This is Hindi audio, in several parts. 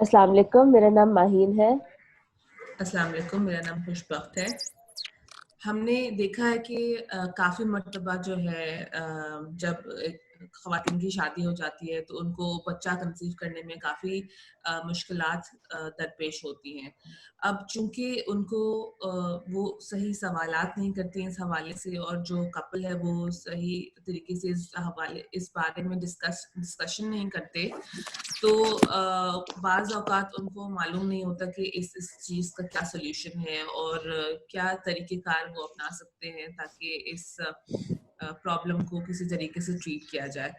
अस्सलाम वालेकुम, मेरा नाम माहीन है। अस्सलाम वालेकुम, मेरा नाम खुशबख्त है। हमने देखा है कि काफ़ी मर्तबा जो है जब ख़वातीन की शादी हो जाती है तो उनको बच्चा कंसीव करने में काफ़ी मुश्किलात दरपेश होती हैं। अब चूँकि उनको वो सही सवालात नहीं करती हैं इस हवाले से और जो कपल है वो सही तरीके से इस बारे में डिस्कशन नहीं करते, तो बाज़ औक़ात उनको मालूम नहीं होता कि इस चीज़ का क्या सॉल्यूशन है और क्या तरीक़ेकार वो अपना सकते हैं ताकि इस प्रॉब्लम को किसी तरीके से ट्रीट किया जाए।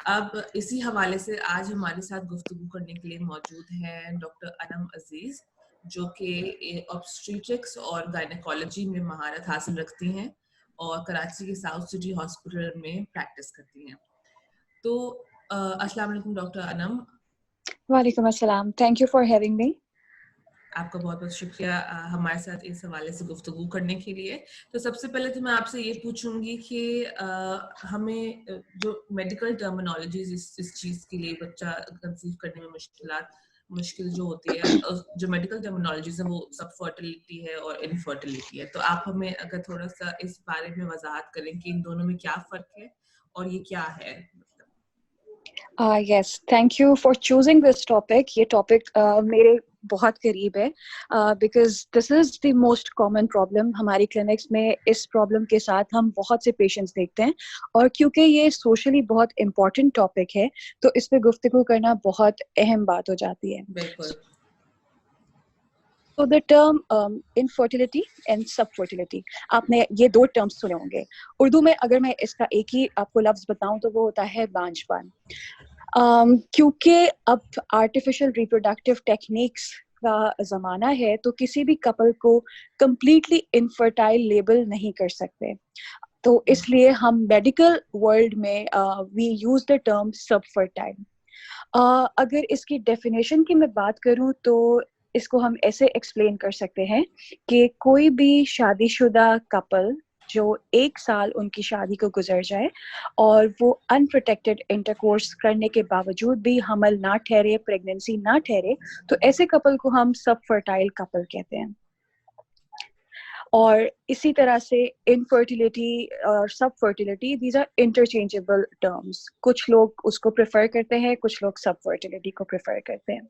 अब इसी हवाले से आज हमारे साथ गुफ्तगू करने के लिए मौजूद हैं डॉक्टर अनम अज़ीज़, जो कि ऑब्स्टेट्रिक्स और गायनेकोलॉजी में महारत हासिल रखती हैं और कराची के साउथ सिटी हॉस्पिटल में प्रैक्टिस करती हैं। तो अस्सलाम वालेकुम डॉक्टर अनम। वालेकुम अस्सलाम, thank you for having me. आपका बहुत-बहुत शुक्रिया हमारे साथ इस हवाले से गुफ्तगू करने के लिए। तो सबसे पहले तो मैं आपसे ये पूछूँगी कि हमें जो मेडिकल टर्मिनोलॉजीज़ इस चीज़ के लिए बच्चा कंसीव करने में मुश्किल जो होती है, जो मेडिकल टर्मिनोलॉजीज़ है वो सब फर्टिलिटी है और इनफर्टिलिटी है। तो आप हमें अगर थोड़ा-सा इस बारे में वज़ाहत करें कि इन दोनों में क्या फ़र्क है और ये क्या है? Yes, thank you for choosing this topic. ये टॉपिक मेरे बहुत करीब है because this is the most common problem हमारी क्लिनिक्स में। इस प्रॉब्लम के साथ हम बहुत से पेशेंट्स देखते हैं और क्योंकि ये सोशली बहुत इम्पोर्टेंट टॉपिक है तो इस पे गुफ्तगू करना बहुत अहम बात हो जाती है। बिल्कुल। So the term infertility and subfertility, आपने ये दो टर्म्स सुने होंगे। उर्दू में अगर मैं इसका एक ही आपको लफ्ज बताऊं तो वो होता है बांझपन। क्योंकि अब आर्टिफिशियल रिप्रोडक्टिव टेक्निक्स का ज़माना है तो किसी भी कपल को कम्प्लीटली इनफर्टाइल लेबल नहीं कर सकते, तो इसलिए हम मेडिकल वर्ल्ड में वी यूज द टर्म सबफर्टाइल। अगर इसकी डेफिनेशन की मैं बात करूं तो इसको हम ऐसे एक्सप्लेन कर सकते हैं कि कोई भी शादीशुदा कपल जो 1 साल उनकी शादी को गुजर जाए और वो अनप्रोटेक्टेड इंटरकोर्स करने के बावजूद भी हमल ना ठहरे, प्रेगनेंसी ना ठहरे, तो ऐसे कपल को हम सब फर्टाइल कपल कहते हैं। और इसी तरह से इनफर्टिलिटी और subfertility, these are interchangeable terms. कुछ लोग उसको प्रेफर करते हैं, कुछ लोग सब फर्टिलिटी को प्रेफर करते हैं।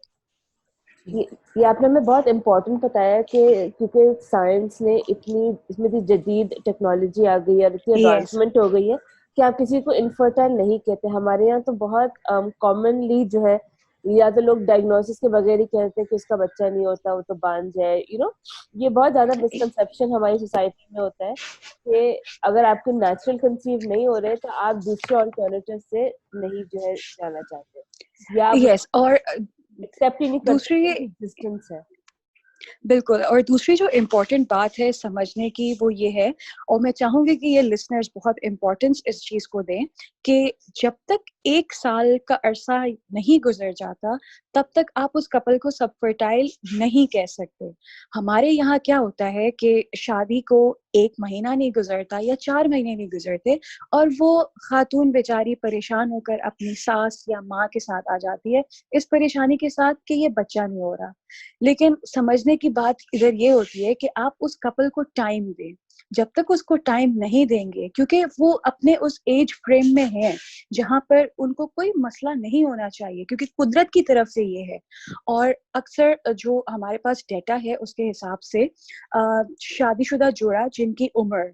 ये आपने हमें बहुत इम्पोर्टेंट बताया कि क्योंकि साइंस ने इतनी इसमें इतनी जदीद टेक्नोलॉजी आ गई है और इतनी एडवांसमेंट हो गई है कि आप किसी को इनफर्टाइल नहीं कहते। हमारे यहाँ तो बहुत कॉमनली जो है या तो लोग डायग्नोसिस के बगैर ही कहते हैं कि उसका बच्चा नहीं होता, वो तो बांझ है। ये बहुत ज्यादा मिसकंसेप्शन हमारी सोसाइटी में होता है कि अगर आपके नेचुरल कंसीव नहीं हो रहे तो आप दूसरे ऑल्टरनेटिव से नहीं जो है जाना चाहते या और एक्सेप्ट ही नहीं करते एग्जिस्टेंस है। बिल्कुल। और दूसरी जो इम्पोर्टेंट बात है समझने की वो ये है, और मैं चाहूंगी कि ये लिसनर्स बहुत इम्पोर्टेंस इस चीज को दें कि जब तक 1 साल का अरसा नहीं गुजर जाता तब तक आप उस कपल को सब फर्टाइल नहीं कह सकते। हमारे यहाँ क्या होता है कि शादी को 1 महीना नहीं गुजरता या 4 महीने नहीं गुजरते और वो खातून बेचारी परेशान होकर अपनी सास या माँ के साथ आ जाती है इस परेशानी के साथ कि ये बच्चा नहीं हो रहा। लेकिन समझने की बात इधर ये होती है कि आप उस कपल को टाइम दें। जब तक उसको टाइम नहीं देंगे, क्योंकि वो अपने उस एज फ्रेम में है जहां पर उनको कोई मसला नहीं होना चाहिए, क्योंकि कुदरत की तरफ से ये है। और अक्सर जो हमारे पास डेटा है उसके हिसाब से शादीशुदा जोड़ा जिनकी उम्र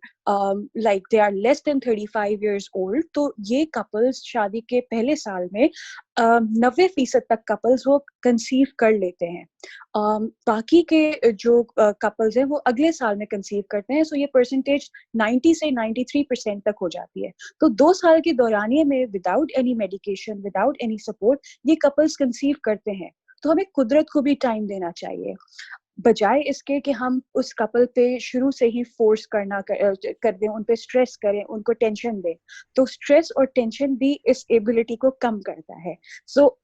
like they are less than 35 years old, तो ये कपल्स शादी के पहले साल में 90% तक कपल्स वो कंसीव कर लेते हैं। बाकी के जो कपल्स हैं वो अगले साल में कंसीव करते हैं, सो ये परसेंटेज 90 से 93% तक हो जाती है। तो 2 साल के दौरानिए में without any medication, without any support ये कपल्स कंसीव करते हैं। तो हमें कुदरत को भी टाइम देना चाहिए, बजाय इसके कि हम उस कपल पे शुरू से ही फोर्स कर दें, उन पे स्ट्रेस करें, उनको टेंशन दें। तो स्ट्रेस और टेंशन भी इस एबिलिटी को कम करता है। सो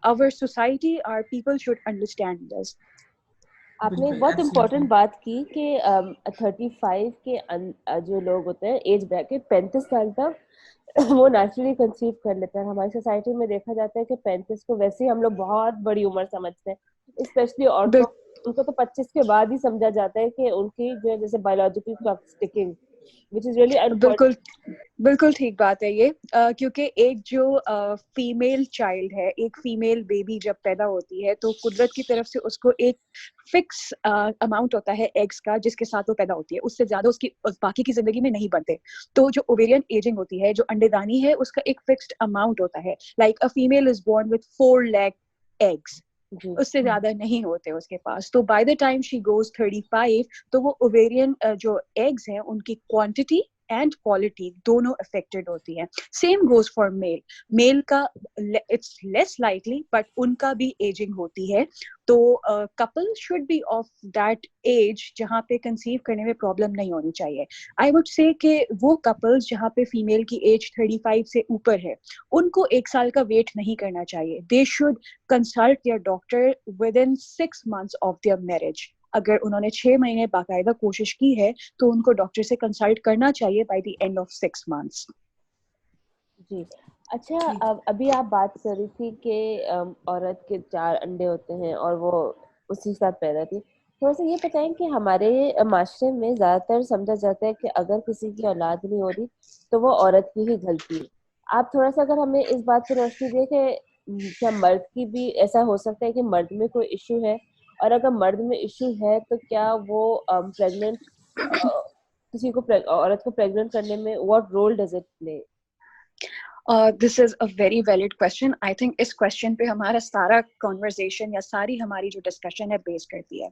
our society, our people should understand this. आपने एक बहुत इम्पोर्टेंट बात की कि 35 के जो लोग होते हैं एज ब्रैकेट 35 साल तक वो नेचुरली कंसीव कर लेते हैं। हमारी सोसाइटी में देखा जाता है कि 35 को वैसे ही हम लोग बहुत बड़ी उम्र समझते हैं, स्पेशली औरतों। उनको तो 25 के बाद ही समझा जाता है कि उनकी जो है जैसे biological clock ticking, which is really बिल्कुल अनफॉर्चुनेट। बिल्कुल ठीक बात है ये, क्योंकि एक जो फीमेल चाइल्ड है, एक फीमेल बेबी जब पैदा होती है तो कुदरत की तरफ से उसको एक फिक्स अमाउंट होता है एग्स का जिसके साथ वो पैदा होती है, उससे ज्यादा उसकी बाकी की जिंदगी में नहीं बनते। तो जो ओवेरियन एजिंग होती है, जो अंडेदानी है, उसका एक फिक्स्ड अमाउंट होता है। Like a female is born with 4 lakh eggs, जी उससे ज्यादा नहीं होते उसके पास। तो by the time she goes 35, तो वो ओवेरियन जो एग्स हैं उनकी क्वांटिटी एंड क्वालिटी दोनों अफेक्टेड होती है। Same goes for male. Male का इट्स लेस लाइकली, बट उनका भी एजिंग होती है। तो couple should be of that age जहाँ पे कंसीव करने में प्रॉब्लम नहीं होनी चाहिए। आई वुड से कि वो कपल्स जहाँ पे फीमेल की एज 35 से ऊपर है, उनको 1 साल का वेट नहीं करना चाहिए। They should consult their doctor within 6 months of their marriage. अगर उन्होंने 6 महीने बाकायदा कोशिश की है तो उनको डॉक्टर से कंसल्ट करना चाहिए by the end of 6 months। जी। अच्छा, ठीक। अब अभी आप बात कर रही थी कि औरत के 4 अंडे होते हैं और वो उसी के साथ पैदा थी। थोड़ा सा ये बताएं कि हमारे माशरे में ज्यादातर समझा जाता है कि अगर किसी की औलाद नहीं हो रही तो वो औरत की ही गलती है। आप थोड़ा सा अगर हमें इस बात पर रोशनी दें कि क्या मर्द की भी ऐसा हो सकता है कि मर्द में कोई इश्यू है, और अगर मर्द में इश्यू है तो क्या वो प्रेग्नेंट किसी को औरत को प्रेग्नेंट करने में what role does it play? This is a very valid question. I think इस क्वेश्चन पे हमारा सारा कॉन्वर्जेशन या सारी हमारी जो डिस्कशन है बेस करती है।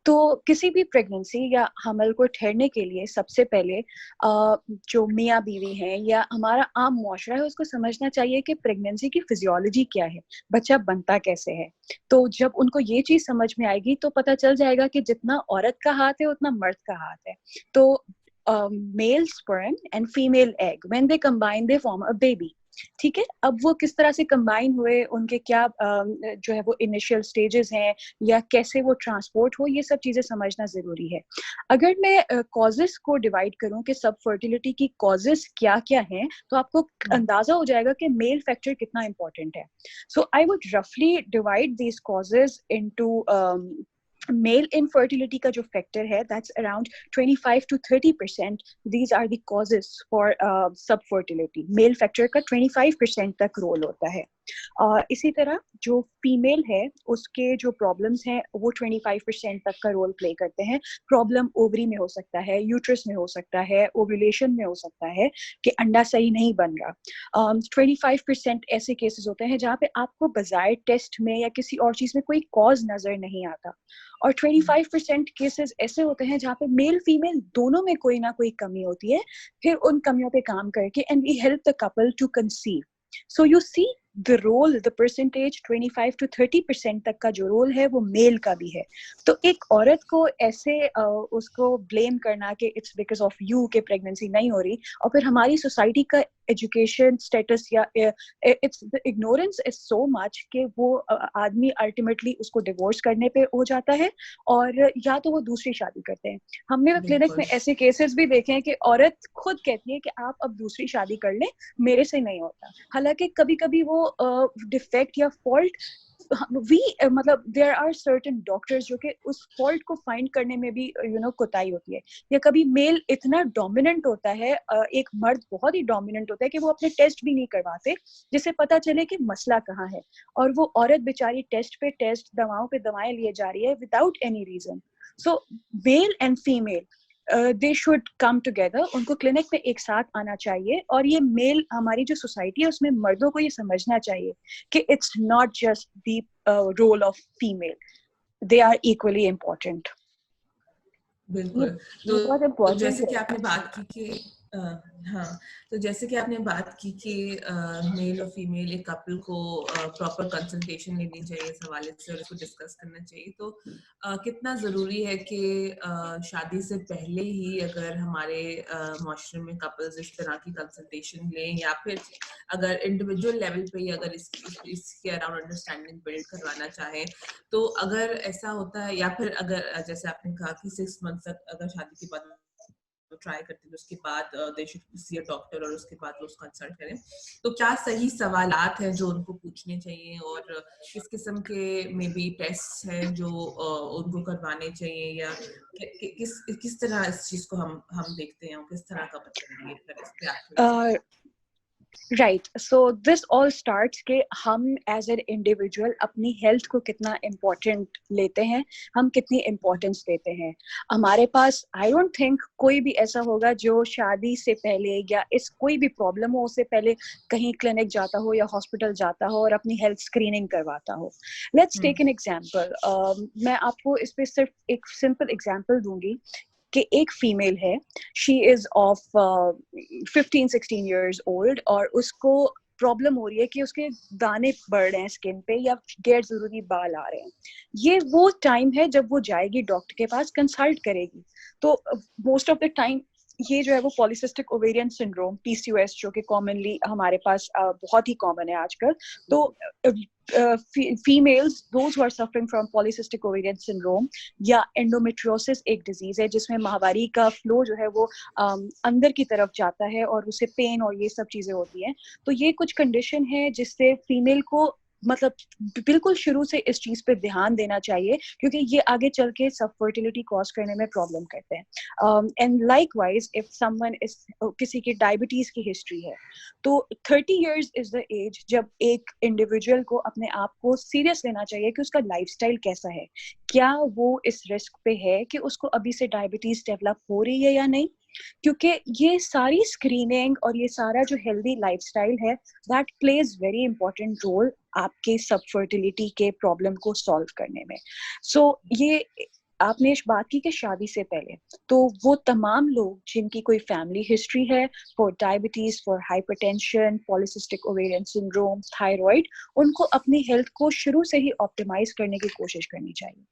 तो किसी भी प्रेगनेंसी या हमल को ठहरने के लिए सबसे पहले जो मियाँ बीवी हैं या हमारा आम मुआशरा है उसको समझना चाहिए कि प्रेगनेंसी की फिजियोलॉजी क्या है, बच्चा बनता कैसे है। तो जब उनको ये चीज समझ में आएगी तो पता चल जाएगा कि जितना औरत का हाथ है उतना मर्द का हाथ है। तो male sperm and female egg, when they combine they form a baby। ठीक है, अब वो किस तरह से कंबाइन हुए, उनके क्या जो है वो इनिशियल स्टेजेस हैं या कैसे वो ट्रांसपोर्ट हो, ये सब चीजें समझना जरूरी है। अगर मैं कॉजेस को डिवाइड करूं कि सब फर्टिलिटी की कॉजेस क्या क्या हैं, तो आपको अंदाजा हो जाएगा कि मेल फैक्टर कितना इंपॉर्टेंट है। सो आई वुड रफली divide these causes into male infertility का जो फैक्टर है that's around 25 to 30%। These are the causes for subfertility. Male factor का 25% तक रोल होता है। इसी तरह जो फीमेल है उसके जो प्रॉब्लम्स हैं वो 25% तक का रोल प्ले करते हैं। प्रॉब्लम ओवरी में हो सकता है, यूट्रस में हो सकता है, ओव्यूलेशन में हो सकता है कि अंडा सही नहीं बन रहा। 25% ऐसे केसेस होते हैं जहाँ पे आपको बजाय टेस्ट में या किसी और चीज में कोई कॉज नजर नहीं आता। और 25% केसेस ऐसे होते हैं जहाँ पे मेल फीमेल दोनों में कोई ना कोई कमी होती है। फिर उन कमियों पे काम करके and we help the couple to conceive. So you see the role, the percentage 25 to 30% तक का जो रोल है वो मेल का भी है। तो एक औरत को ऐसे उसको ब्लेम करना कि इट्स बिकॉज ऑफ यू के प्रेगनेंसी नहीं हो रही, और फिर हमारी सोसाइटी का एजुकेशन स्टेटस या it's the ignorance is so much कि वो आदमी अल्टीमेटली उसको डिवोर्स करने पे हो जाता है और या तो वो दूसरी शादी करते हैं। हमने क्लिनिक में ऐसे केसेस भी देखे हैं कि औरत खुद कहती है कि आप अब दूसरी शादी कर लें, मेरे से नहीं होता। हालांकि कभी कभी वो डिफेक्ट या फॉल्ट वी मतलब देयर आर सर्टेन डॉक्टर्स जो कि उस फॉल्ट को फाइंड करने में भी कोताही होती है। या कभी मेल इतना डोमिनेंट होता है, एक मर्द बहुत ही डोमिनेंट होता है कि वो अपने टेस्ट भी नहीं करवाते जिससे पता चले कि मसला कहाँ है, और वो औरत बेचारी टेस्ट पे टेस्ट, दवाओं पे दवाएं लिए जा रही है without any reason. So male and female they should come together. उनको क्लिनिक में एक साथ आना चाहिए, और ये मेल हमारी जो सोसाइटी है उसमें मर्दों को ये समझना चाहिए कि it's not just the role of female, they are equally important. बिल्कुल। ये बहुत तो इम्पोर्टेंट जैसे है। कि आपने बात की कि हाँ, तो जैसे कि आपने बात की कि मेल और फीमेल एक कपल को प्रॉपर कंसल्टेशन लेनी चाहिए इस हवाले से और इसको डिस्कस करना चाहिए। तो कितना ज़रूरी है कि शादी से पहले ही अगर हमारे माशरे में कपल्स इस तरह की कंसल्टेशन लें, या फिर अगर इंडिविजुअल लेवल पे ही अगर इसके अराउंड अंडरस्टैंडिंग बिल्ड करवाना चाहें, तो अगर ऐसा होता है, या फिर अगर जैसे आपने कहा कि 6 मंथ तक अगर शादी के बाद ट्राई करते हैं उसके बाद they should see a doctor और उसके बाद वो उसको कंसल्ट करें। तो क्या सही सवालात हैं जो उनको पूछने चाहिए और किस किस्म के मे बी टेस्ट हैं जो उनको करवाने चाहिए, या किस किस तरह इस चीज को हम देखते हैं और किस तरह का बच्चा रिलेट करे, इस पे आप थोड़ी right, so this all starts के हम एज एन इंडिविजुअल अपनी हेल्थ को कितना इम्पोर्टेंट लेते हैं, हम कितनी इम्पोर्टेंस देते हैं। हमारे पास आई डोंट थिंक कोई भी ऐसा होगा जो शादी से पहले या इस कोई भी प्रॉब्लम हो उससे पहले कहीं क्लिनिक जाता हो या हॉस्पिटल जाता हो और अपनी हेल्थ स्क्रीनिंग करवाता हो। लेट्स टेक एन एग्जाम्पल, मैं आपको इस पे सिर्फ एक सिंपल एग्जाम्पल दूंगी कि एक फीमेल है, she is of 15-16 years old और उसको प्रॉब्लम हो रही है कि उसके दाने बढ़ रहे हैं स्किन पे या गैर जरूरी बाल आ रहे हैं। ये वो टाइम है जब वो जाएगी डॉक्टर के पास, कंसल्ट करेगी। तो मोस्ट ऑफ द टाइम ये जो है वो पॉलीसिस्टिक ओवेरियन सिंड्रोम PCOS जो कि कॉमनली हमारे पास बहुत ही कॉमन है आजकल। तो females those who are suffering from polycystic ovarian syndrome या एंडोमेट्रियोसिस एक डिजीज है जिसमें माहवारी का फ्लो जो है वो अंदर की तरफ जाता है और उसे पेन और ये सब चीजें होती हैं। तो ये कुछ कंडीशन है जिससे फीमेल को मतलब बिल्कुल शुरू से इस चीज पे ध्यान देना चाहिए क्योंकि ये आगे चल के सब फर्टिलिटी कॉज करने में प्रॉब्लम करते हैं। And likewise if someone is किसी की डायबिटीज की हिस्ट्री है तो 30 इयर्स इज द एज जब एक इंडिविजुअल को अपने आप को सीरियस लेना चाहिए कि उसका लाइफस्टाइल कैसा है, क्या वो इस रिस्क पे है कि उसको अभी से डायबिटीज डेवलप हो रही है या नहीं। क्योंकि ये सारी स्क्रीनिंग और ये सारा जो हेल्दी लाइफस्टाइल है that plays very important role आपके सब फर्टिलिटी के प्रॉब्लम को सॉल्व करने में। सो ये आपने इस बात की कि शादी से पहले तो वो तमाम लोग जिनकी कोई फैमिली हिस्ट्री है for diabetes, for hypertension, polycystic ovarian syndrome, thyroid, उनको अपनी हेल्थ को शुरू से ही ऑप्टिमाइज करने की कोशिश करनी चाहिए।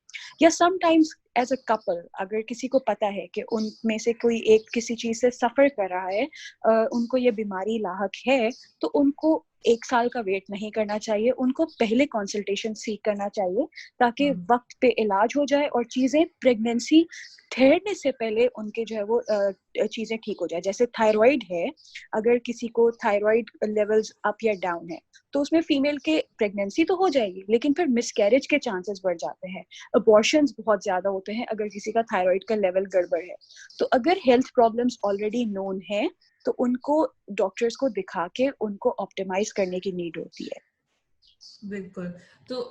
या समटाइम्स एज अ कपल अगर किसी को पता है कि उनमें से कोई एक किसी चीज से सफर कर रहा है, उनको ये बीमारी लाहक है, तो उनको 1 साल का वेट नहीं करना चाहिए, उनको पहले कंसल्टेशन सीख करना चाहिए ताकि वक्त पे इलाज हो जाए और चीजें प्रेगनेंसी ठहरने से पहले उनके जो है वो चीजें ठीक हो जाए। जैसे थायराइड है, अगर किसी को थायराइड लेवल्स अप या डाउन है तो उसमें फीमेल के प्रेगनेंसी तो हो जाएगी लेकिन फिर मिसकैरेज के चांसेस बढ़ जाते हैं, अबॉर्शंस बहुत ज्यादा होते हैं अगर किसी का थायराइड का लेवल गड़बड़ है। तो अगर हेल्थ प्रॉब्लम्स ऑलरेडी नोन है तो उनको डॉक्टर्स को दिखा के उनको ऑप्टिमाइज करने की नीड होती है। बिल्कुल। तो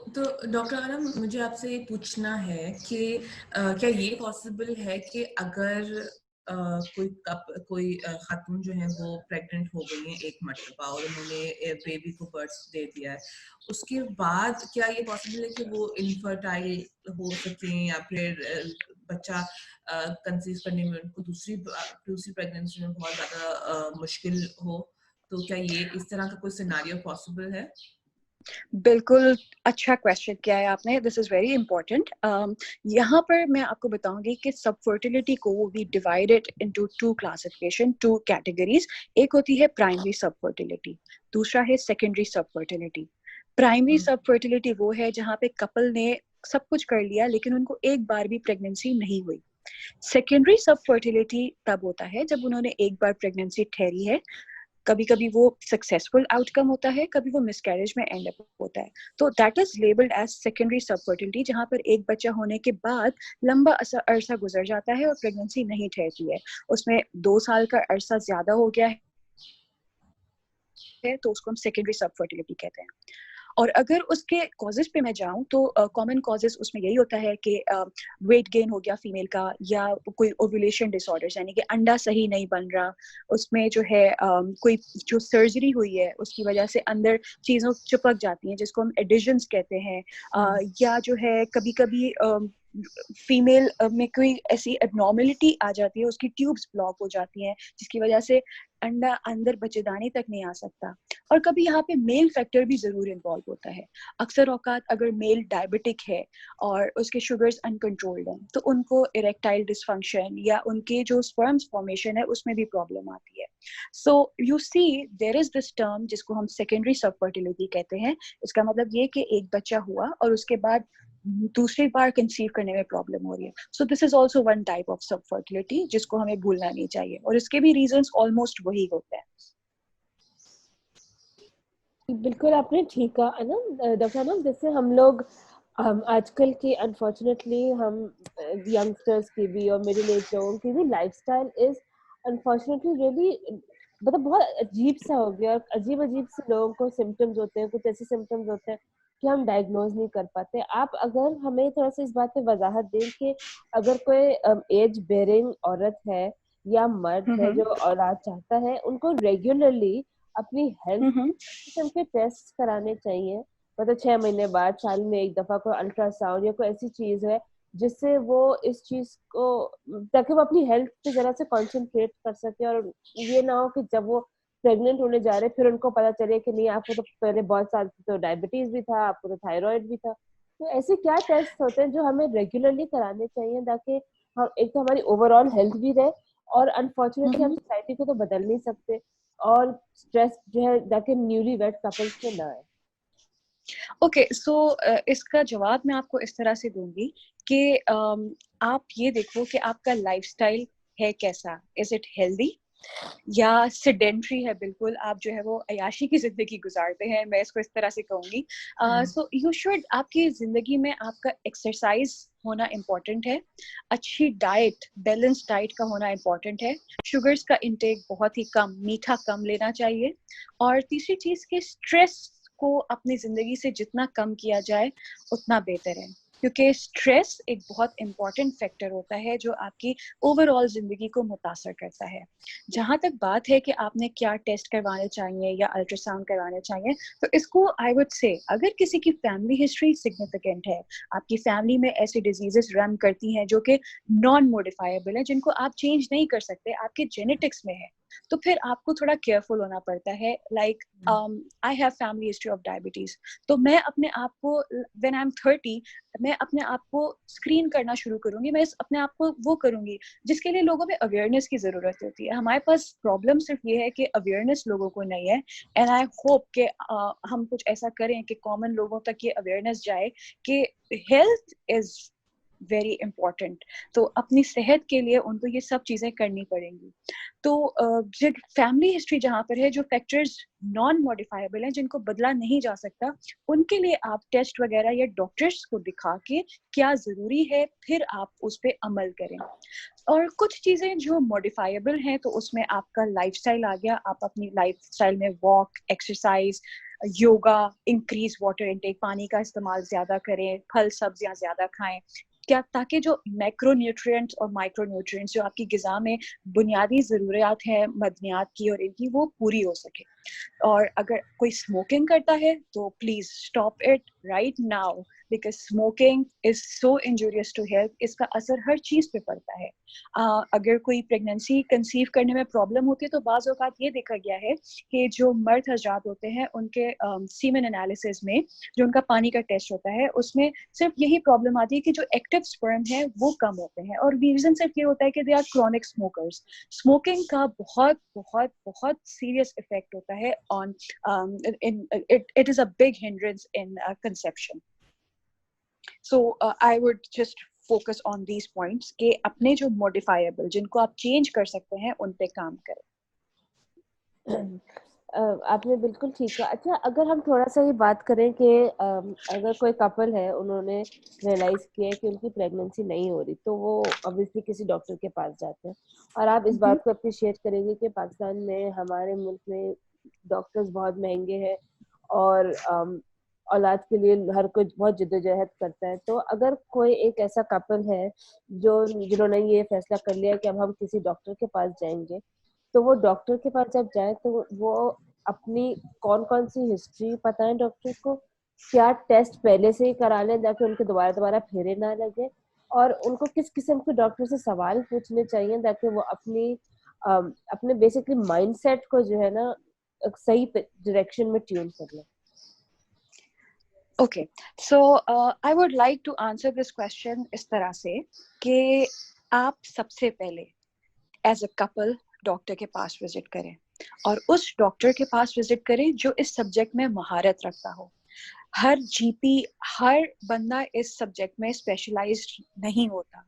डॉक्टर आलम, मुझे आपसे ये पूछना है कि क्या ये पॉसिबल है कि अगर कोई खातून जो है वो प्रेग्नेंट हो गई है एक मर्तबा और उन्होंने बेबी को बर्थ दे दिया है, उसके बाद क्या ये पॉसिबल है कि वो इनफर्टाइल हो सकें या फिर बच्चा कंसीव करने में उनको दूसरी प्रेगनेंसी में बहुत ज्यादा मुश्किल हो? तो क्या ये इस तरह का कोई सिनेरियो पॉसिबल है? बिल्कुल अच्छा क्वेश्चन किया है आपने, दिस इज वेरी इंपॉर्टेंट। यहाँ पर मैं आपको बताऊंगी कि सब फर्टिलिटी को we divided into 2 classification, 2 categories. एक होती है प्राइमरी सब फर्टिलिटी, दूसरा है सेकेंडरी सब फर्टिलिटी। प्राइमरी सब फर्टिलिटी वो है जहाँ पे कपल ने सब कुछ कर लिया लेकिन उनको एक बार भी प्रेगनेंसी नहीं हुई। सेकेंडरी सब फर्टिलिटी तब होता है जब उन्होंने एक बार प्रेगनेंसी ठहरी है, कभी कभी वो सक्सेसफुल आउटकम होता है, कभी वो मिसकैरेज में एंड अप होता है। तो that is labelled as secondary subfertility, जहाँ पर एक बच्चा होने के बाद लंबा अरसा गुजर जाता है और प्रेगनेंसी नहीं ठहरती है, उसमें 2 साल का अरसा ज्यादा हो गया है तो उसको हम सेकेंडरी सब फर्टिलिटी कहते हैं। और अगर उसके कॉजेज पे मैं जाऊं तो कॉमन कॉजेज उसमें यही होता है कि वेट गेन हो गया फीमेल का, या कोई ओव्यूलेशन डिसऑर्डर्स यानी कि अंडा सही नहीं बन रहा, उसमें जो है कोई जो सर्जरी हुई है उसकी वजह से अंदर चीज़ों चिपक जाती हैं जिसको हम एडिशंस कहते हैं, या जो है कभी कभी फीमेल में कोई ऐसी एबनॉर्मलिटी आ जाती है, उसकी ट्यूब्स ब्लॉक हो जाती हैं जिसकी वजह से अंडा अंदर बच्चेदानी तक नहीं आ सकता। और कभी यहाँ पे मेल फैक्टर भी जरूर इन्वॉल्व होता है। अक्सर औकात अगर मेल डायबिटिक है और उसके शुगर्स अनकंट्रोल्ड हैं तो उनको इरेक्टाइल डिसफंक्शन या उनके जो स्पर्म्स फॉर्मेशन है उसमें भी प्रॉब्लम आती है। So you see there is this term जिसको हम सेकेंडरी सब फर्टिलिटी कहते हैं। इसका मतलब ये कि एक बच्चा हुआ और उसके बाद दूसरी बार कंसीव करने में प्रॉब्लम हो रही है. So this is also one type of subfertility जिसको हमें भूलना नहीं चाहिए, और इसके भी रीजंस ऑलमोस्ट वही होते हैं. बिल्कुल आपने ठीक कहा ना डॉक्टर ना, जैसे हम लोग आजकल की अनफॉर्चुनेटली हम यंगस्टर्स की भी और मिडिल एज लोगों की भी लाइफस्टाइल इज अनफॉर्चुनेटली रियली मतलब बहुत अजीब सा हो गया, और अजीब अजीब से लोगों को सिम्टम्स होते हैं, कुछ ऐसे सिम्टम्स होते हैं कि हम डायग्नोज नहीं कर पाते. आप अगर हमें थोड़ा सा इस बात पे वजाहत दें कि अगर कोई एज बेरिंग औरत है या मर्द है जो औलाद चाहता है, उनको रेगुलरली अपनी हेल्थ किस्म के टेस्ट कराने चाहिए, मतलब 6 महीने बाद, साल में एक दफा कोई अल्ट्रासाउंड या कोई ऐसी चीज है जिससे वो इस चीज को, ताकि वो अपनी हेल्थ पे जरा से कंसंट्रेट कर सके, और ये ना हो कि जब वो प्रेग्नेंट होने जा रहे फिर उनको पता चले कि नहीं आपको तो पहले बहुत साल तो डायबिटीज भी था, आपको तो थायराइड भी था. तो ऐसे क्या टेस्ट होते हैं जो हमें रेगुलरली कराने चाहिए ताकि हम एक तो हमारी ओवरऑल हेल्थ भी रहे, और अनफॉर्चुनेटली हम सोसाइटी को तो बदल नहीं सकते, और स्ट्रेस जो है जाके न्यूली वेड कपल्स में ना आए. ओके, सो इसका जवाब मैं आपको इस तरह से दूंगी कि आप ये देखो कि आपका लाइफस्टाइल है कैसा. इज इट हेल्दी या सेडेंट्री है? बिल्कुल आप जो है वो अयाशी की जिंदगी गुजारते हैं, मैं इसको इस तरह से कहूंगी. सो यू शुड, आपकी जिंदगी में आपका एक्सरसाइज होना इम्पोर्टेंट है, अच्छी डाइट, बैलेंस डाइट का होना इम्पोर्टेंट है, शुगर्स का इंटेक बहुत ही कम, मीठा कम लेना चाहिए, और तीसरी चीज के स्ट्रेस को अपनी जिंदगी से जितना कम किया जाए उतना बेहतर है, क्योंकि स्ट्रेस एक बहुत इंपॉर्टेंट फैक्टर होता है जो आपकी ओवरऑल जिंदगी को मुतासर करता है. जहां तक बात है कि आपने क्या टेस्ट करवाने चाहिए या अल्ट्रासाउंड करवाने चाहिए, तो इसको आई वुड से, अगर किसी की फैमिली हिस्ट्री सिग्निफिकेंट है, आपकी फैमिली में ऐसी डिजीजेस रन करती हैं जो कि नॉन मोडिफाइबल है, जिनको आप चेंज नहीं कर सकते, आपके जेनेटिक्स में है, तो फिर आपको थोड़ा केयरफुल होना पड़ता है. Like I have family history of diabetes, तो मैं अपने आप को व्हेन आई एम 30 मैं अपने आप को स्क्रीन करना शुरू करूंगी, मैं अपने आप को वो करूंगी जिसके लिए लोगों में अवेयरनेस की जरूरत होती है. हमारे पास प्रॉब्लम सिर्फ ये है कि अवेयरनेस लोगों को नहीं है, एंड आई होप कि हम कुछ ऐसा करें कि कॉमन लोगों तक ये अवेयरनेस जाए कि हेल्थ इज वेरी इंपॉर्टेंट. तो अपनी सेहत के लिए उनको ये सब चीजें करनी पड़ेंगी. तो जो फैमिली हिस्ट्री जहाँ पर है, जो फैक्टर्स नॉन मॉडिफाइबल हैं, जिनको बदला नहीं जा सकता, उनके लिए आप टेस्ट वगैरह या डॉक्टर्स को दिखा के क्या जरूरी है फिर आप उस पर अमल करें. और कुछ चीजें जो मॉडिफाइबल हैं, तो उसमें आपका लाइफस्टाइल आ गया. आप अपनी लाइफस्टाइल में walk, exercise, yoga, increase water intake, पानी का इस्तेमाल ज्यादा करें, फल सब्जियां ज्यादा खाएं, क्या, ताकि जो मैक्रो न्यूट्रिएंट्स और माइक्रो न्यूट्रिएंट्स जो आपकी ग़िज़ा में बुनियादी ज़रूरियात हैं मदनियात की और इनकी, वो पूरी हो सके. और अगर कोई स्मोकिंग करता है तो please stop it right now, because smoking is so injurious to health. इसका असर हर चीज पे पड़ता है. अगर कोई प्रेगनेंसी कंसीव करने में प्रॉब्लम होती है, तो बाज़ औक़ात ये देखा गया है कि जो मर्द हजरात होते हैं उनके सीमेन एनालिसिस में जो उनका पानी का टेस्ट होता है, उसमें सिर्फ यही प्रॉब्लम आती है कि जो एक्टिव स्पर्म है वो कम होते हैं, और रीजन सिर्फ ये होता है कि they are chronic smokers. Smoking का बहुत बहुत बहुत सीरियस इफेक्ट होता है on it is a big hindrance in conception. So I would just focus on these points कि अपने जो modifiable जिनको आप change कर सकते हैं उन पे काम करें. आपने बिल्कुल ठीक कहा. अच्छा, अगर हम थोड़ा सा ये बात करें कि अगर कोई कपल है, उन्होंने रियलाइज किया कि उनकी प्रेगनेंसी नहीं हो रही, तो वो ऑब्वियसली किसी डॉक्टर के पास जाते हैं, और आप इस बात को अप्रिशिएट करेंगे कि पाकिस्तान में, हमारे मुल्क में डॉक्टर्स बहुत महंगे हैं, और औलाद के लिए हर कोई बहुत जिद्दोजहद करता है. तो अगर कोई एक ऐसा कपल है जिन्होंने ये फैसला कर लिया कि अब हम किसी डॉक्टर के पास जाएंगे, तो वो डॉक्टर के पास जब जाए तो वो अपनी कौन कौन सी हिस्ट्री बताएं डॉक्टर को, क्या टेस्ट पहले से ही करा लें ताकि उनके दोबारा दोबारा फेरे ना लगे, और उनको किस किस्म के डॉक्टर से सवाल पूछने चाहिए ताकि वो अपने बेसिकली माइंडसेट को जो है ना सही डायरेक्शन में ट्यून कर लें. Okay, so I would like to answer this question इस तरह से कि आप सबसे पहले एज अ कपल डॉक्टर के पास विजिट करें, और उस डॉक्टर के पास विजिट करें जो इस सब्जेक्ट में महारत रखता हो. हर जीपी, हर बंदा इस सब्जेक्ट में स्पेशलाइज्ड नहीं होता।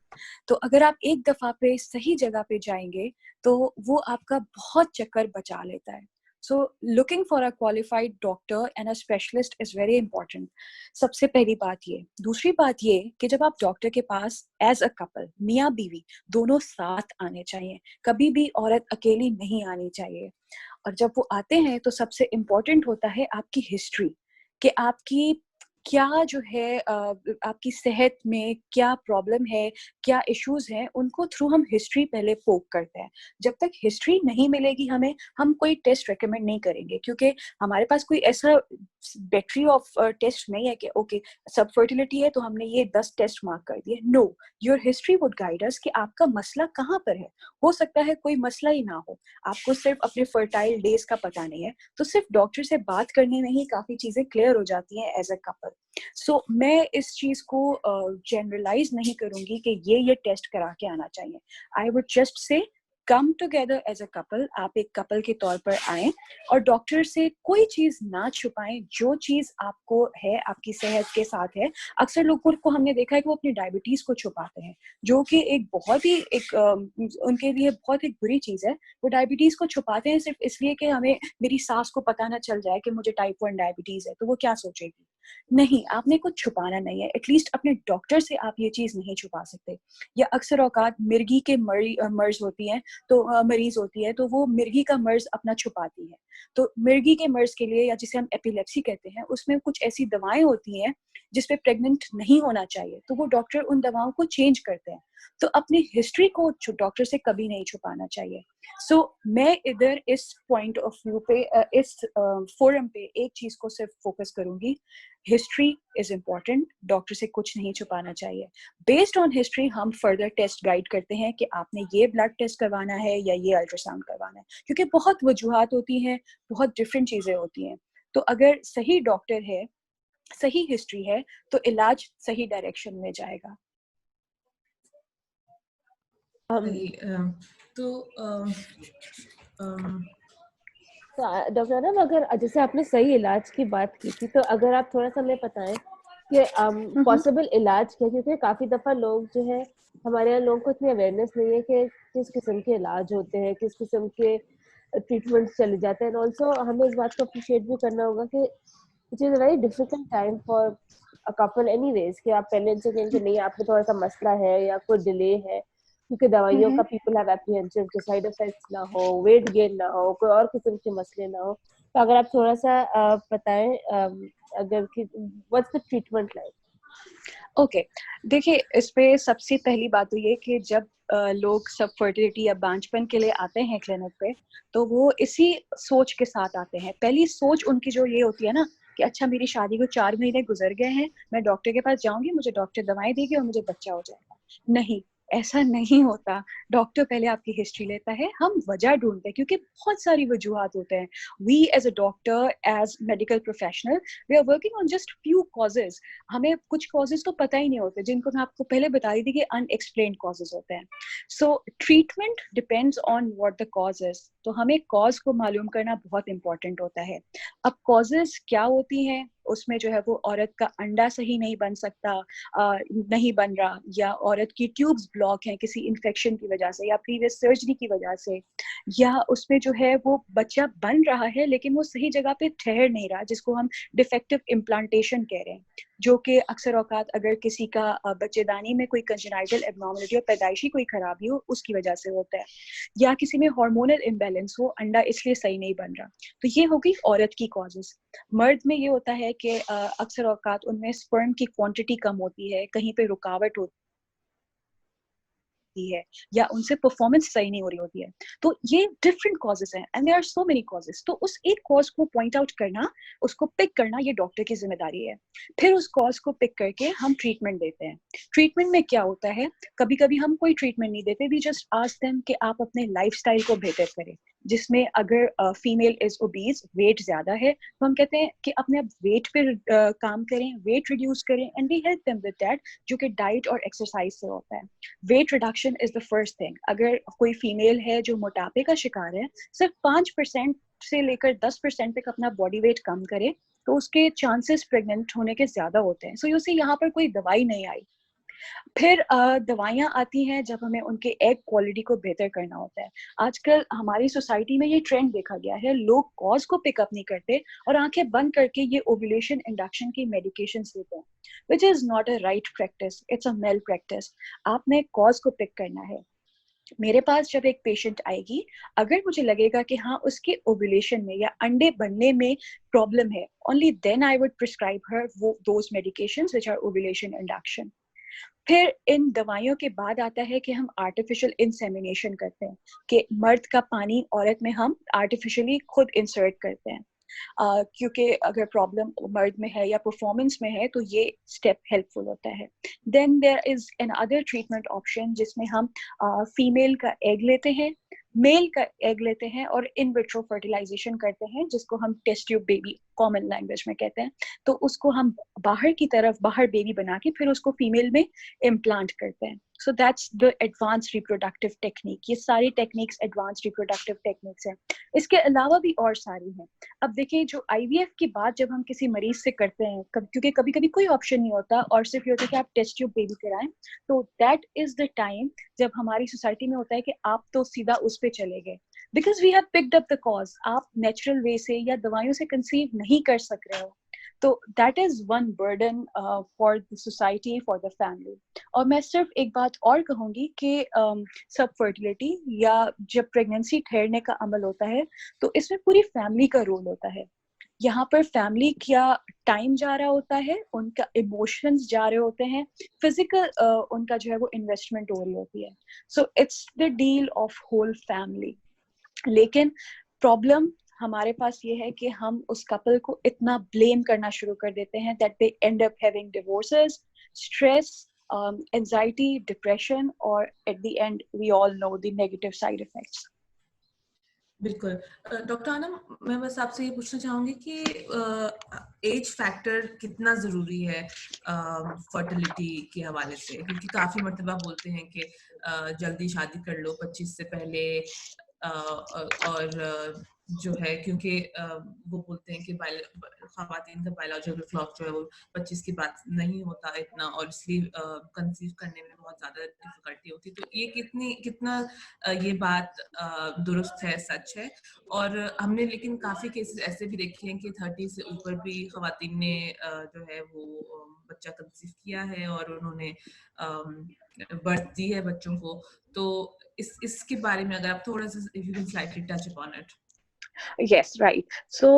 तो अगर आप एक दफा पे सही जगह पे जाएंगे तो वो आपका बहुत चक्कर बचा लेता है। So looking for a qualified doctor and a specialist is very important. सबसे पहली बात ये। दूसरी बात ये कि जब आप डॉक्टर के पास एज अ कपल, मियाँ बीवी दोनों साथ आने चाहिए, कभी भी औरत अकेली नहीं आनी चाहिए। और जब वो आते हैं तो सबसे इम्पोर्टेंट होता है आपकी हिस्ट्री, कि आपकी क्या जो है आपकी सेहत में क्या प्रॉब्लम है, क्या इश्यूज हैं, उनको थ्रू हम हिस्ट्री पहले पोक करते हैं। जब तक हिस्ट्री नहीं मिलेगी हमें, हम कोई टेस्ट रेकमेंड नहीं करेंगे, क्योंकि हमारे पास कोई ऐसा बैटरी ऑफ टेस्ट नहीं है कि ओके सब फर्टिलिटी है तो हमने ये 10 टेस्ट मार्क कर दिए। No, your history would guide us कि आपका मसला कहाँ पर है। हो सकता है कोई मसला ही ना हो, आपको सिर्फ अपने फर्टाइल डेज का पता नहीं है, तो सिर्फ डॉक्टर से बात करने में ही काफी चीजें क्लियर हो जाती हैं एज अ कपल। सो मैं इस चीज को जनरलाइज नहीं करूंगी कि ये टेस्ट करा के आना चाहिए। आई would just say come together as a couple, आप एक कपल के तौर पर आए और डॉक्टर से कोई चीज ना छुपाएं, जो चीज आपको है आपकी सेहत के साथ है। अक्सर लोगों को हमने देखा है कि वो अपनी डायबिटीज को छुपाते हैं, जो कि एक बहुत ही उनके लिए बहुत ही बुरी चीज है। वो डायबिटीज को छुपाते हैं सिर्फ इसलिए कि हमें, मेरी सास को पता ना चल जाए कि मुझे टाइप 1 डायबिटीज है, तो वो क्या सोचेगी। नहीं, आपने कुछ छुपाना नहीं है। एटलीस्ट अपने डॉक्टर से आप ये चीज नहीं छुपा सकते। या अक्सर औकात मिर्गी के मर्ज होती हैं, तो मरीज होती है, तो वो मिर्गी का मर्ज अपना छुपाती है। तो मिर्गी के मर्ज के लिए, या जिसे हम एपिलेप्सी कहते हैं, उसमें कुछ ऐसी दवाएं होती हैं जिसपे प्रेग्नेंट नहीं होना चाहिए, तो वो डॉक्टर उन दवाओं को चेंज करते हैं। तो अपनी हिस्ट्री को डॉक्टर से कभी नहीं छुपाना चाहिए। सो मैं इधर इस पॉइंट ऑफ व्यू पे, इस फोरम पे एक चीज को सिर्फ फोकस करूंगी, हिस्ट्री इज इम्पोर्टेंट, डॉक्टर से कुछ नहीं छुपाना चाहिए। बेस्ड ऑन हिस्ट्री हम फर्दर टेस्ट गाइड करते हैं कि आपने ये ब्लड टेस्ट करवाना है या ये अल्ट्रासाउंड करवाना है, क्योंकि बहुत वजूहात होती हैं, बहुत डिफरेंट चीजें होती हैं। तो अगर सही डॉक्टर है, सही हिस्ट्री है, तो इलाज सही डायरेक्शन में जाएगा। सही। तो डॉक्टर आनम, अगर जैसे आपने सही इलाज की बात की थी, तो अगर आप थोड़ा सा हमें बताएं कि पॉसिबल इलाज क्या, क्योंकि काफी दफा लोग जो है, हमारे यहाँ लोगों को इतनी अवेयरनेस नहीं है कि किस किस्म के इलाज होते हैं, किस किस्म के ट्रीटमेंट चले जाते हैं। ऑल्सो हमें इस बात को अप्रिशिएट भी करना होगा कि it is a very difficult time for a couple anyways, कि आप पहले इनसे कहेंगे नहीं आपको थोड़ा सा मसला है या कोई डिले है, क्योंकि दवाइयों का पीपल हैव एप्रीहेंशन कि साइड इफेक्ट्स ना हो, वेट गेन ना हो, कोई और किस्म के मसले ना हो। तो अगर आप थोड़ा सा बताएं, अगर कि what's the treatment like. Okay, देखिए इस पे सबसे पहली बात तो ये कि जब लोग सब फर्टिलिटी या बांझपन के लिए आते हैं क्लिनिक पे, तो वो इसी सोच के साथ आते हैं। पहली सोच उनकी जो ये होती है ना कि अच्छा मेरी शादी को 4 महीने गुजर गए हैं, मैं डॉक्टर के पास जाऊंगी, मुझे डॉक्टर दवाएं देगी और मुझे बच्चा हो जाएगा। नहीं, ऐसा नहीं होता। डॉक्टर पहले आपकी हिस्ट्री लेता है, हम वजह ढूंढते हैं, क्योंकि बहुत सारी वजूहात होते हैं। We as a doctor, as medical professional, we are working on just few causes. हमें कुछ कॉजेज तो पता ही नहीं होते, जिनको मैं आपको पहले बता दी थी कि अनएक्सप्लेन्ड कॉजेज होते हैं। सो treatment depends on what the cause is. तो हमें कॉज को मालूम करना बहुत इंपॉर्टेंट होता है। अब कॉजेज क्या होती हैं, उसमें जो है वो औरत का अंडा सही नहीं बन सकता, नहीं बन रहा, या औरत की ट्यूब्स ब्लॉक हैं किसी इन्फेक्शन की वजह से या प्रीवियस सर्जरी की वजह से, या उसमें जो है वो बच्चा बन रहा है लेकिन वो सही जगह पे ठहर नहीं रहा, जिसको हम डिफेक्टिव इम्प्लांटेशन कह रहे हैं, जो कि अक्सर औकात अगर किसी का बच्चेदानी में कोई कंजेनाइटल एब्नॉर्मलिटी और पैदाइशी कोई खराबी हो उसकी वजह से होता है, या किसी में हार्मोनल इम्बैलेंस हो, अंडा इसलिए सही नहीं बन रहा। तो ये हो गई औरत की कॉजेस। मर्द में ये होता है कि अक्सर औकात उनमें स्पर्म की क्वांटिटी कम होती है, कहीं पे रुकावट होती है, या उनसे परफॉर्मेंस सही नहीं हो रही होती है। तो ये डिफरेंट कॉजेस हैं and there are so many causes. तो उस एक कॉज को पॉइंट आउट करना, उसको पिक करना, ये डॉक्टर की जिम्मेदारी है। फिर उस कॉज को पिक करके हम ट्रीटमेंट देते हैं। ट्रीटमेंट में क्या होता है, कभी कभी हम कोई ट्रीटमेंट नहीं देते, वी जस्ट आस्क देम कि आप अपने लाइफस्टाइल को बेहतर करें, जिसमें अगर फीमेल इज ओबीज, वेट ज्यादा है, तो हम कहते हैं कि अपने आप वेट पे काम करें, वेट रिड्यूस करें, and we help them with that, जो कि डाइट और एक्सरसाइज से होता है। Weight reduction is the first thing. अगर कोई फीमेल है जो मोटापे का शिकार है, सिर्फ 5% से लेकर 10% तक अपना बॉडी वेट कम करे, तो उसके चांसेस प्रेग्नेंट होने के ज्यादा होते हैं। सो यू सी यहाँ पर कोई दवाई नहीं आई। फिर दवाइयाँ आती हैं जब हमें उनके एग क्वालिटी को बेहतर करना होता है। आजकल हमारी सोसाइटी में ये ट्रेंड देखा गया है, लोग कॉज को पिकअप नहीं करते और आंखें बंद करके ये ओव्यूलेशन इंडक्शन की मेडिकेशन लेते हैं, which is not a right practice, it's a male practice. आपने कॉज को पिक करना है। मेरे पास जब एक पेशेंट आएगी, अगर मुझे लगेगा कि हाँ उसके ओव्यूलेशन में या अंडे बनने में प्रॉब्लम है, only then I would prescribe her वो those medications which are ovulation induction. फिर इन दवाइयों के बाद आता है कि हम आर्टिफिशियल इंसेमिनेशन करते हैं, कि मर्द का पानी औरत में हम आर्टिफिशियली खुद इंसर्ट करते हैं, क्योंकि अगर प्रॉब्लम मर्द में है या परफॉर्मेंस में है तो ये स्टेप हेल्पफुल होता है। Then there is another treatment option जिसमें हम फीमेल का एग लेते हैं, मेल का एग लेते हैं और इन विट्रो फर्टिलाइजेशन करते हैं, जिसको हम test tube baby common language में कहते हैं। तो उसको हम बाहर की तरफ बाहर बेबी बना के फिर उसको फीमेल में इम्प्लांट करते हैं। So that's the advance reproductive technique. ये सारी टेक्निक्स एडवांस रिप्रोडक्टिव टेक्निक्स हैं। इसके अलावा भी और सारी हैं। अब देखिए, जो आईवीएफ की बात जब हम किसी मरीज से करते हैं, क्योंकि कभी कभी कोई ऑप्शन नहीं होता और सिर्फ ये होता है कि आप टेस्ट ट्यूब बेबी कराएं, तो दैट इज द टाइम जब हमारी सोसाइटी में होता है कि आप तो सीधा उस पे चले गए, because we have picked up the cause. आप नेचुरल वे से या दवाइयों से कंसीव नहीं कर सक रहे हो, तो that is one burden for the society, for the family. और मैं सिर्फ एक बात और कहूंगी कि सब फर्टिलिटी या जब प्रेगनेंसी ठहरने का अमल होता है तो इसमें पूरी फैमिली का रोल होता है। यहाँ पर फैमिली क्या टाइम जा रहा होता है, उनका इमोशंस जा रहे होते हैं, फिजिकल उनका जो है वो इन्वेस्टमेंट हो रही होती है। So it's the deal of whole family. लेकिन प्रॉब्लम हमारे पास ये है कि हम उस कपल को इतना ब्लेम करना शुरू कर देते हैं that they end up having divorces, stress, anxiety, depression, और at the end we all know the negative side effects. बिल्कुल। डॉक्टर आनम, मैं बस आपसे ये पूछना चाहूंगी कि एज फैक्टर कितना जरूरी है फर्टिलिटी के हवाले से, क्योंकि काफी मर्तबा बोलते हैं कि जल्दी शादी कर लो 25 से पहले, और जो है क्योंकि वो बोलते हैं कि ख़वातीन का बायोलॉजिकल क्लॉक जो है वो 25 के बाद नहीं होता इतना, और इसलिए कंसीव करने में बहुत ज़्यादा डिफिकल्टी होती है। तो ये कितना ये बात दुरुस्त है, सच है? और हमने लेकिन काफ़ी केसेस ऐसे भी देखे हैं कि 30 से ऊपर भी ख़वातीन ने जो है वो बच्चा कंसीव किया है और उन्होंने बर्थ दी है बच्चों को। तो इसके बारे में अगर आप थोड़ा सा if you can slightly touch upon it. Yes, right. So,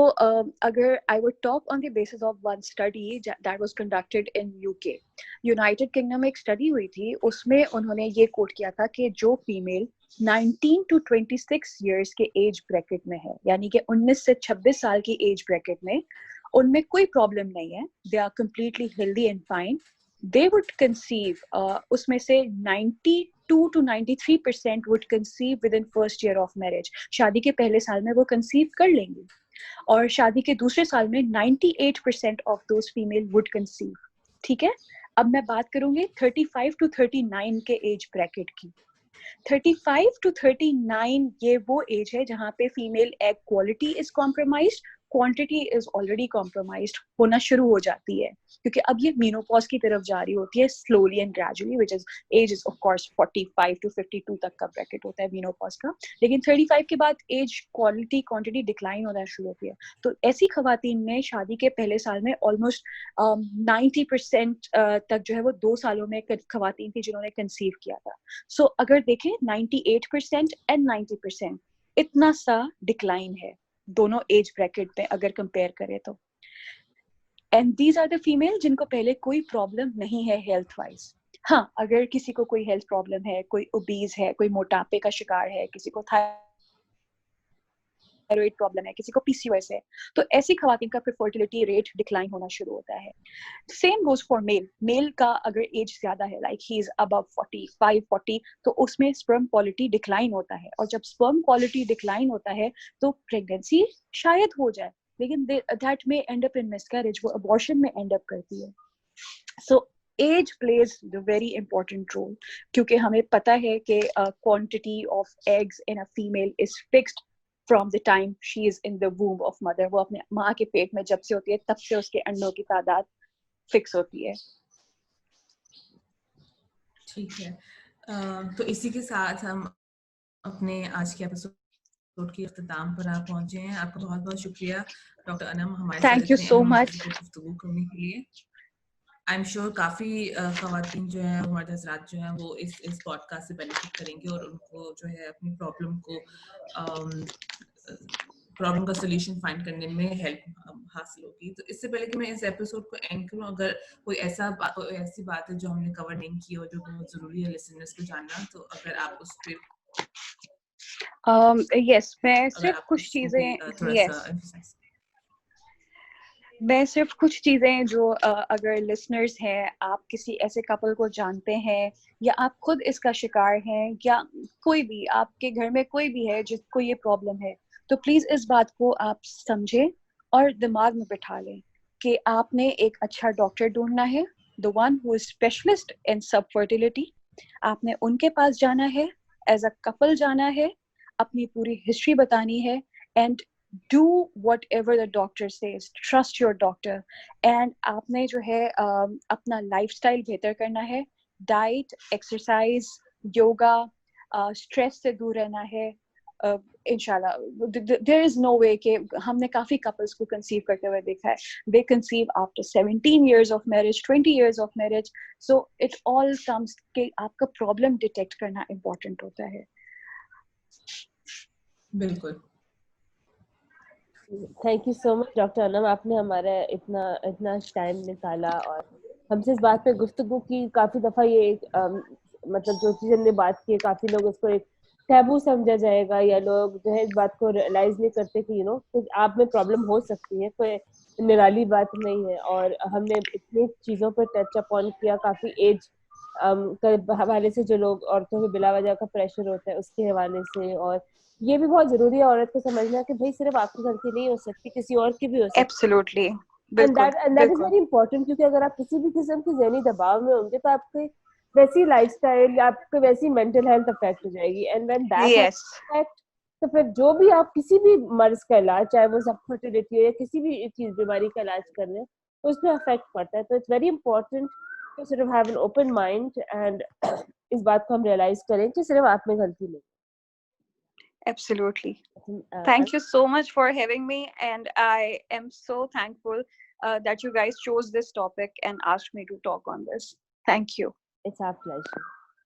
agar I would talk on the basis of one study that was conducted in UK, United Kingdom में एक स्टडी हुई थी, उसमें उन्होंने ये कोट किया था कि जो फीमेल 19 to 26 years के एज ब्रैकेट में है, यानी कि 19 से 26 साल की एज ब्रैकेट में, उनमें कोई प्रॉब्लम नहीं है, they are completely healthy and fine, they would conceive, उसमें से 92 to 93% would conceive within first year of marriage. शादी के पहले साल में वो conceive कर लेंगी, और शादी के दूसरे साल में 98% of those female would conceive. ठीक है? अब मैं बात करूंगी 35 to 39 के एज ब्रैकेट की। 35 to 39 ये वो एज है जहाँ पे female egg quality is compromised, quantity is already compromised होना शुरू हो जाती है, क्योंकि अब ये मेनोपॉज की तरफ जा रही होती है slowly and gradually, which is age is of course 45 to 52 तक का ब्रैकेट होता है मेनोपॉज का, लेकिन 35 के बाद एज क्वालिटी क्वांटिटी डिक्लाइन होना शुरू होती है। तो ऐसी खवातीन में शादी के पहले साल में ऑलमोस्ट 90% तक जो है वो 2 सालों में खवातीन थी जिन्होंने कंसीव किया था। सो अगर देखें 98% एंड 90% इतना सा डिक्लाइन है दोनों एज ब्रैकेट में अगर कंपेयर करें तो। And these are the female जिनको पहले कोई प्रॉब्लम नहीं है हेल्थ वाइज। हाँ, अगर किसी को कोई हेल्थ प्रॉब्लम है, कोई ओबीज है, कोई मोटापे का शिकार है, किसी को थायराइड प्रॉब्लम है, किसी को पीसीओएस है, तो ऐसी खवातीन का फिर फर्टिलिटी रेट डिक्लाइन होना शुरू होता है। Same goes for male. Male का अगर एज ज्यादा है, लाइक ही इज अबव 45-40, तो उसमें स्पर्म क्वालिटी डिक्लाइन होता है, और जब स्पर्म क्वालिटी डिक्लाइन होता है तो प्रेगनेंसी शायद हो जाए, लेकिन that may end up in miscarriage, वो अबॉर्शन में एंड अप करती है। So age plays the very important role, क्योंकि हमें पता है कि quantity of eggs in a female is fixed from the time she is in the womb of mother. वो अपने माँ के पेट में जब से होती है तब से उसके अंडों की तादाद फिक्स होती है. ठीक है, तो इसी के साथ हम अपने आज के एपिसोड की अख्ताम पर आप पहुंचे हैं. आपका बहुत बहुत शुक्रिया डॉक्टर अनम हमारे साथ Thank you इतने so अहम much. मौजूद पर गुफ्तगू करने के लिए. आई एम श्योर काफ़ी ख़वातीन जो हैं, मर्द हज़रात जो हैं, वो इस पॉडकास्ट से बेनिफिट करेंगे और उनको जो है अपनी प्रॉब्लम का सोल्यूशन फाइंड करने में हेल्प हासिल होगी. तो इससे पहले कि मैं इस एपिसोड को एंड करूं, अगर कोई ऐसी बात है जो हमने कवर नहीं की और जो बहुत ज़रूरी है लिसनर्स को जानना, तो अगर आप उस पर yes, मैं अगर सिर्फ आप कुछ उसको भी चीजें थोड़ा yes. सा emphasize. मैं सिर्फ कुछ चीजें जो अगर लिसनर्स हैं, आप किसी ऐसे कपल को जानते हैं या आप खुद इसका शिकार हैं या कोई भी आपके घर में कोई भी है जिसको ये प्रॉब्लम है, तो प्लीज इस बात को आप समझें और दिमाग में बिठा लें कि आपने एक अच्छा डॉक्टर ढूंढना है, the one who is specialist in सब फर्टिलिटी. आपने उनके पास जाना है, एज अ कपल जाना है, अपनी पूरी हिस्ट्री बतानी है, and do whatever the doctor says, trust your doctor. and आपने जो है अपना लाइफस्टाइल बेहतर करना है, डाइट, एक्सरसाइज, योगा, स्ट्रेस से दूर रहना है. इंशाल्लाह there is no way कि हमने काफी कपल्स को कंसीव करते हुए देखा है, they conceive after 17 years of marriage, 20 years of marriage. so it all comes कि आपका प्रॉब्लम डिटेक्ट करना इम्पोर्टेंट होता है. बिल्कुल. Thank you so much doctor Anam, आपने हमारा इतना टाइम निकाला और हमसे इस बात पे गुफ्तगू की. काफी दफा ये मतलब जो चीज हमने बात की, काफी लोग इसको एक टैबू समझा जाएगा या लोग जो है इस बात को रियलाइज नहीं करते कि कि आप में प्रॉब्लम हो सकती है, कोई निराली बात नहीं है. और हमने इतनी चीजों पर टच अपॉन किया, काफी एज के हवाले से जो लोग औरतों के बिला वजह का प्रेशर होता है उसके हवाले से. और ये भी बहुत जरूरी है औरत को समझना कि भाई सिर्फ आपकी गलती नहीं हो सकती, किसी और की भी हो सकती एब्सोल्युटली, है. बिल्कुल, and that is very important, क्योंकि अगर आप किसी भी किस्म की ज़हनी दबाव में होंगे तो आपके वैसी लाइफस्टाइल, आपके वैसी मेंटल हेल्थ अफेक्ट हो जाएगी. And when that yes. Affect, तो फिर जो भी आप किसी भी मर्ज का इलाज, चाहे वो सब फर्टिलिटी हो या किसी भी चीज बीमारी का इलाज कर रहे हैं, तो उस पर अफेक्ट पड़ता है. तो इट्स वेरी इंपॉर्टेंट टू सिर्फ have an open mind and इस बात को हम रियलाइज करें कि सिर्फ आप में गलती नहीं. Absolutely. Thank you so much for having me, and I am so thankful that you guys chose this topic and asked me to talk on this. Thank you. It's our pleasure.